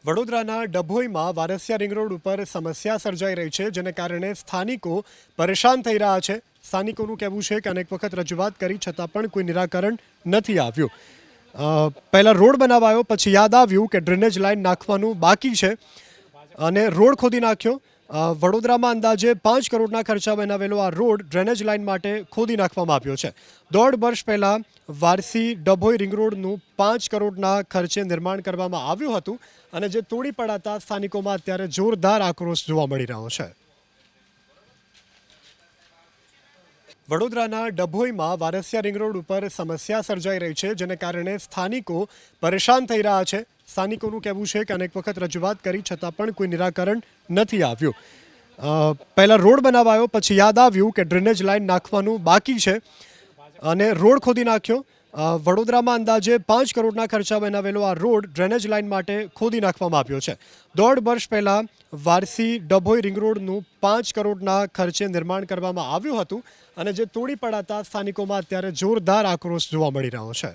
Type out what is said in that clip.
વડોદરાના ડભોઈમાં Varasiya ring road ઉપર સમસ્યા સર્જાઈ રહી છે, જેને કારણે સ્થાનિકો પરેશાન થઈ રહ્યા છે। સ્થાનિકોનું કહેવું છે કે અનેક વખત રજૂઆત કરી છતાં પણ કોઈ નિરાકરણ નથી આવ્યું। પહેલા રોડ બનાવાયો, પછી યાદ આવ્યું કે ડ્રેનેજ લાઇન નાખવાનું બાકી છે અને રોડ ખોદી નાખ્યો। વડોદરામાં અંદાજે 5 કરોડના ખર્ચા બનાવેલો આ રોડ ડ્રેનેજ લાઇન માટે ખોદી નાખવામાં આવ્યો છે। 1.5 વર્ષ પહેલાં વારસી ડભોઈ રિંગ રોડનું 5 કરોડના ખર્ચે નિર્માણ કરવામાં આવ્યું હતું અને જે તોડી પડાતા સ્થાનિકોમાં અત્યારે જોરદાર આક્રોશ જોવા મળી રહ્યો છે। વડોદરાના ડભોઈમાં વારસિયા રિંગ રોડ ઉપર સમસ્યા સર્જાઈ રહી છે, જેને કારણે સ્થાનિકો પરેશાન થઈ રહ્યા છે। સ્થાનિકોનું કહેવું છે કે અનેક વખત રજૂઆત કરી છતાં પણ કોઈ નિરાકરણ નથી આવ્યું। પહેલા રોડ બનાવાયો, પછી યાદ આવ્યું કે ડ્રેનેજ લાઇન નાખવાનું બાકી છે અને રોડ ખોદી નાખ્યો। વડોદરામાં અંદાજે 5 કરોડના ખર્ચા બનાવેલો આ રોડ ડ્રેનેજ લાઇન માટે ખોદી નાખવામાં આવ્યો છે। 1.5 વર્ષ પહેલાં વારસી ડભોઈ રિંગ રોડનું 5 કરોડના ખર્ચે નિર્માણ કરવામાં આવ્યું હતું અને જે તોડી પડાતા સ્થાનિકોમાં અત્યારે જોરદાર આક્રોશ જોવા મળી રહ્યો છે।